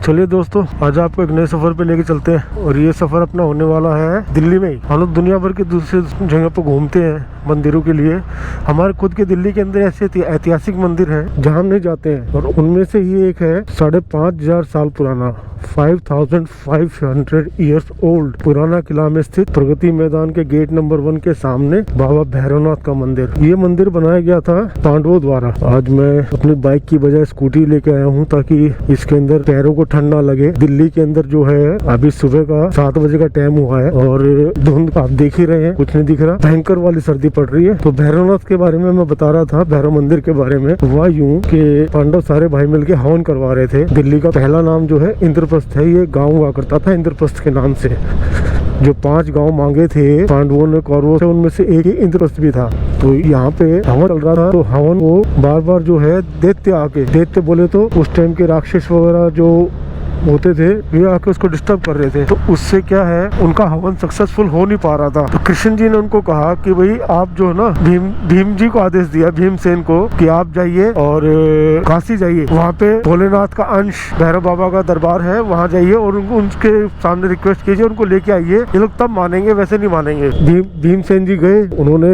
चलिए दोस्तों, आज आपको एक नए सफर पे लेके चलते हैं और ये सफर अपना होने वाला है दिल्ली में ही। हम लोग दुनिया भर के दूसरे जगह पर घूमते हैं मंदिरों के लिए। हमारे खुद के दिल्ली के अंदर ऐसे ऐतिहासिक मंदिर हैं जहाँ हम नहीं जाते हैं, और उनमें से ही एक है 5,500 साल पुराना 5500 ईयर्स ओल्ड पुराना किला में स्थित प्रगति मैदान के गेट नंबर 1 के सामने बाबा भैरवनाथ का मंदिर। ये मंदिर बनाया गया था पांडवों द्वारा। आज मैं अपनी बाइक की बजाय स्कूटी लेके आया हूँ ताकि इसके अंदर पैरों को ठंड ना लगे। दिल्ली के अंदर जो है अभी सुबह का 7 बजे का टाइम हुआ है और धुंध आप देख ही रहे हैं, कुछ नहीं दिख रहा, भयंकर वाली सर्दी पड़ रही है। तो भैरवनाथ के बारे में मैं बता रहा था, भैरव मंदिर के बारे में। हुआ यूं कि पांडव सारे भाई मिलके हवन करवा रहे थे। दिल्ली का पहला नाम जो है इंद्रप्रस्थ है। ये गाँव हुआ करता था इंद्रप्रस्थ के नाम से। जो 5 गांव मांगे थे पांडवों ने कौरवों से, उनमें से एक ही इंद्रप्रस्थ भी था। तो यहाँ पे हवन चल रहा था, तो हवन को बार बार जो है दैत्य बोले तो उस टाइम के राक्षस वगैरह जो होते थे वे आके उसको डिस्टर्ब कर रहे थे। तो उससे क्या है, उनका हवन सक्सेसफुल हो नहीं पा रहा था। तो कृष्ण जी ने उनको कहा कि भाई आप जो है ना, भीम जी को आदेश दिया, भीमसेन को, कि आप जाइए और काशी जाइए। वहाँ पे भोलेनाथ का अंश भैरव बाबा का दरबार है, वहाँ जाइए और उनके सामने रिक्वेस्ट कीजिए, उनको लेके आइए। ये लोग तब मानेंगे, वैसे नहीं मानेंगे। भीमसेन जी गए, उन्होंने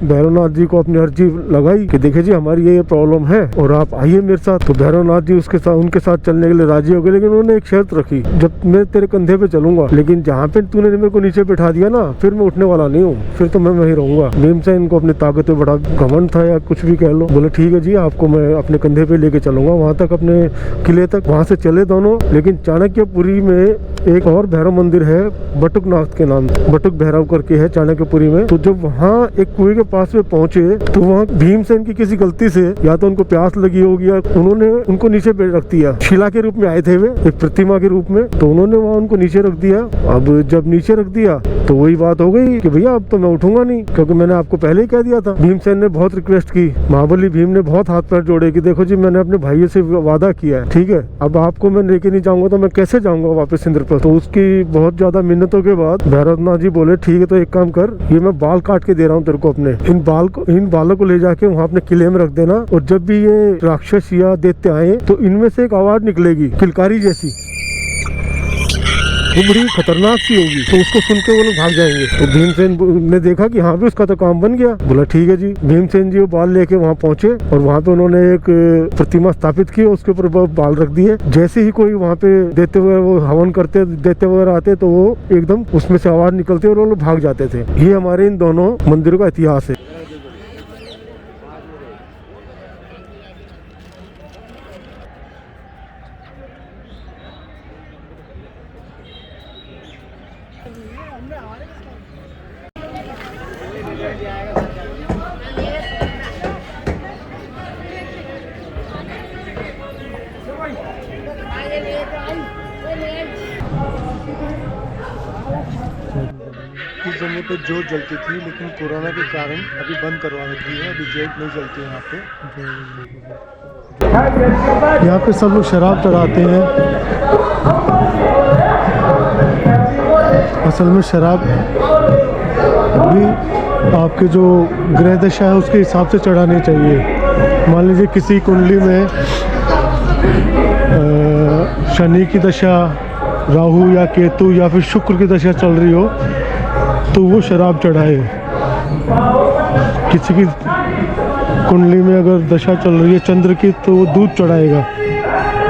भैरवनाथ जी को अपनी अर्जी लगाई कि देखिए जी हमारी ये प्रॉब्लम है और आप आइए मेरे साथ। तो भैरवनाथ जी उनके साथ चलने के लिए राजी हो गए, लेकिन उन्होंने एक शर्त रखी, जब मैं तेरे कंधे पे चलूंगा, लेकिन जहाँ पे तूने मेरे को नीचे बैठा दिया ना, फिर मैं उठने वाला नहीं हूँ, फिर तो मैं वहीं रहूंगा। भीमसेन को अपनी ताकत पे बड़ा घमंड था या कुछ भी कह लो। बोले ठीक है जी, आपको मैं अपने कंधे पे लेके चलूंगा वहां तक, अपने किले तक। वहां से चले दोनों। लेकिन चाणक्यपुरी में एक और भैरव मंदिर है बटुकनाथ के नाम, बटुक भैरव करके है चाणक्यपुरी में। तो जब वहाँ एक कुएं के पास में पहुंचे तो वहाँ भीमसेन की किसी गलती से या तो उनको प्यास लगी होगी या उन्होंने उनको नीचे पे रख दिया। शिला के रूप में आए थे वे, एक प्रतिमा के रूप में, तो उन्होंने वहाँ उनको नीचे रख दिया। अब जब नीचे रख दिया तो वही बात हो गई कि भैया अब तो मैं उठूंगा नहीं, क्योंकि मैंने आपको पहले ही कह दिया था। भीमसेन ने बहुत रिक्वेस्ट की, महाबली भीम ने बहुत हाथ पैर जोड़े कि देखो जी मैंने अपने भाइयों से वादा किया है, ठीक है, अब आपको मैं लेके नहीं जाऊंगा तो मैं कैसे जाऊंगा वापस इंद्रप्रस्थ। तो उसकी बहुत ज्यादा मिन्नतों के बाद भैरवनाथ जी बोले ठीक है, तो एक काम कर, ये मैं बाल काट के दे रहा हूँ तेरे को अपने, इन बालों को ले जाके वहाँ अपने किले में रख देना, और जब भी ये राक्षस या दैत्य आए तो इनमें से एक आवाज निकलेगी किलकारी जैसी, वो बड़ी खतरनाक सी होगी, तो उसको सुन के वो लोग भाग जाएंगे। तो भीमसेन ने देखा कि हाँ भी उसका तो काम बन गया। बोला ठीक है जी। भीमसेन जी वो बाल लेके वहाँ पहुंचे और वहाँ पे उन्होंने एक प्रतिमा स्थापित की, उसके ऊपर बाल रख दिए। जैसे ही कोई वहाँ पे देते हुए वो हवन करते, देते वगैरह आते, तो वो एकदम उसमें से आवाज निकलती और वो लोग भाग जाते थे। ये हमारे इन दोनों मंदिरों का इतिहास है। इस जगह पे जोत जलती थी, लेकिन कोरोना के कारण अभी बंद करवा दी है, अभी जोत नहीं जलती है यहाँ पे। यहाँ पे सब लोग शराब चढ़ाते हैं। असल में शराब भी आपके जो ग्रह दशा है उसके हिसाब से चढ़ानी चाहिए। मान लीजिए किसी कुंडली में शनि की दशा, राहु या केतु या फिर शुक्र की दशा चल रही हो तो वो शराब चढ़ाए। किसी की कुंडली में अगर दशा चल रही है चंद्र की तो वो दूध चढ़ाएगा,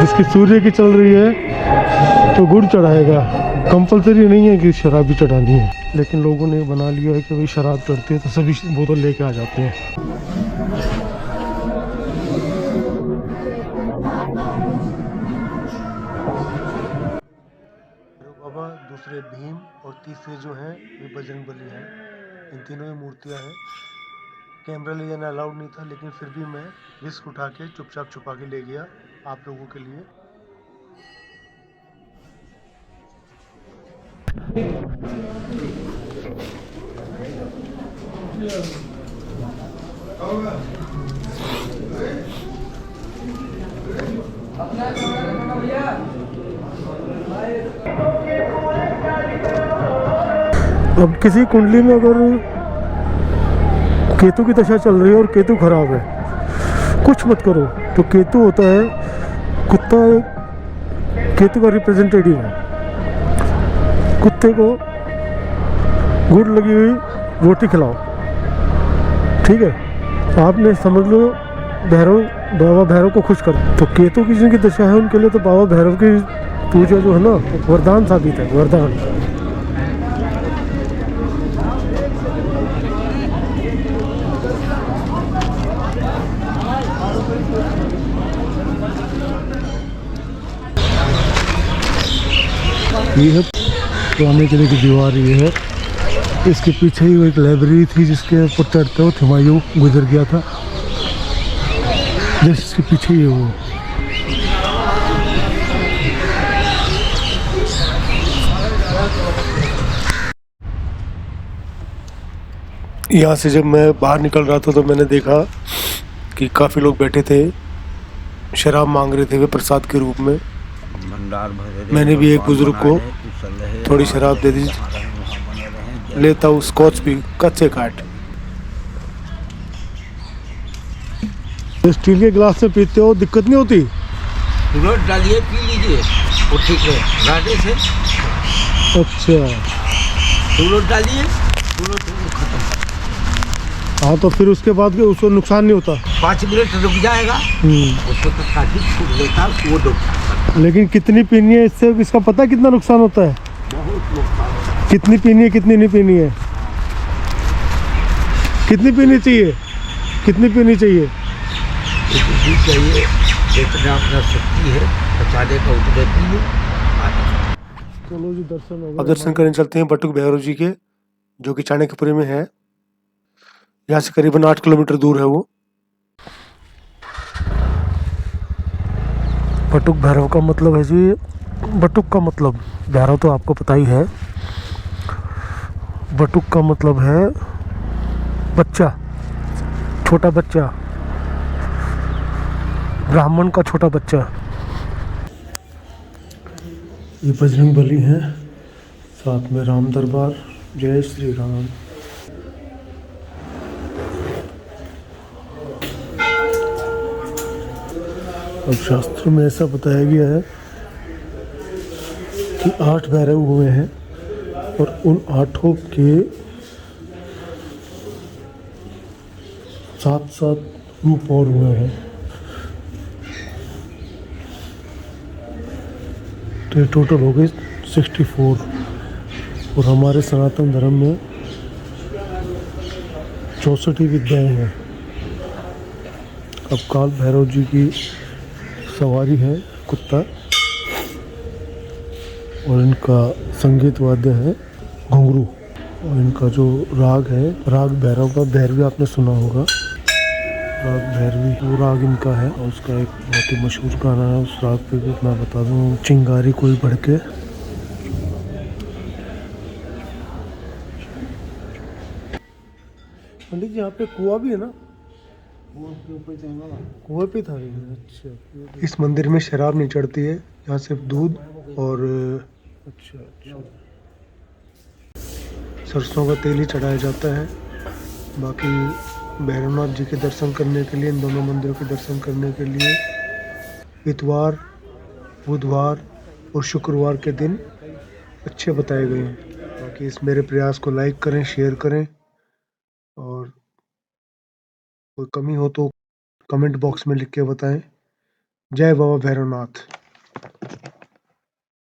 जिसकी सूर्य की चल रही है तो गुड़ चढ़ाएगा। कंपलसरी नहीं है कि शराब भी चढ़ानी है, लेकिन लोगों ने बना लिया है कि भाई शराब चढ़ती है तो सभी बोतल लेके आ जाते हैं। दूसरे भीम और तीसरे जो है ये बजरंगबली है। इन तीनों की मूर्तियाँ हैं। कैमरा ले जाना अलाउड नहीं था, लेकिन फिर भी मैं रिस्क उठा के चुपचाप छुपा के ले गया आप लोगों के लिए। अब किसी कुंडली में अगर केतु की दशा चल रही है और केतु खराब है, कुछ मत करो। तो केतु होता है कुत्ता केतु का रिप्रेजेंटेटिव है। कुत्ते को गुड़ लगी हुई रोटी खिलाओ, ठीक है। आपने समझ लो भैरव, बाबा भैरव को खुश कर। तो केतु की जिनकी दशा है उनके लिए तो बाबा भैरव की पूजा जो है ना वरदान साबित है, वरदान। ये है पुराने किले की दीवार, ये है। इसके पीछे ही वो एक लाइब्रेरी थी जिसके ऊपर चढ़ते हुए हुमायूं गुजर गया था, जिसके पीछे ही वो। यहाँ से जब मैं बाहर निकल रहा था तो मैंने देखा कि काफ़ी लोग बैठे थे, शराब मांग रहे थे वे प्रसाद के रूप में। मैंने भी एक बुजुर्ग को थोड़ी शराब दे दी, लेता हूँ स्कॉच भी कच्चे काट। स्टील के गिलास में पीते हो दिक्कत नहीं होती? उलट डालिए पी लीजिए, वो ठीक है राडे से। अच्छा, उलट डालिए, उलट खत्म। हाँ तो फिर उसके बाद उसको नुकसान नहीं होता? 5 मिनट रुक जाएगा, उसको तो काफी छूट लेता वो नुकसान। लेकिन कितनी पीनी है इससे, इसका पता है कितना नुकसान होता है? बहुत नुकसान। कितनी पीनी है कितनी नहीं पीनी है? कितनी पीनी चाहिए, कितनी पीनी चाहिए? भी चाहिए जितना अपना शक्ति है बचाने का उतने पीए। चलो जी दर्शन हो गए। अब दर्शन करने चलते हैं बटुक भैरव जी के, जो कि चाणक्यपुरी में है। यहाँ से करीबन 8 किलोमीटर दूर है वो। बटुक भैरव का मतलब है जी, बटुक का मतलब भैरव तो आपको पता ही है। बटुक का मतलब है बच्चा, छोटा बच्चा, ब्राह्मण का छोटा बच्चा। ये बजरंग बली है, साथ में राम दरबार। जय श्री राम। अब शास्त्र में ऐसा बताया गया है कि 8 भैरव हुए हैं और उन 8 के 7-7 रूप और हुए हैं। तो ये टोटल हो गए 64। और हमारे सनातन धर्म में 64 विद्याएं हैं। अब काल भैरव जी की सवारी है कुत्ता, और इनका संगीत वाद्य है घुंघरू, और इनका जो राग है राग भैरव का, भैरवी आपने सुना होगा, राग भैरवी वो राग इनका है। और उसका एक बहुत ही मशहूर गाना है, उस राग पे भी मैं बता दूं, चिंगारी कोई भड़के। पंडित जी यहाँ पे कुआं भी है ना? कुएं पे था। अच्छा, इस मंदिर में शराब नहीं चढ़ती है, यहाँ सिर्फ दूध और अच्छा सरसों का तेल ही चढ़ाया जाता है। बाकी भैरवनाथ जी के दर्शन करने के लिए, इन दोनों मंदिरों के दर्शन करने के लिए इतवार, बुधवार और शुक्रवार के दिन अच्छे बताए गए हैं। बाकी इस मेरे प्रयास को लाइक करें, शेयर करें, और कोई कमी हो तो कमेंट बॉक्स में लिख के बताएं। जय बाबा भैरवनाथ।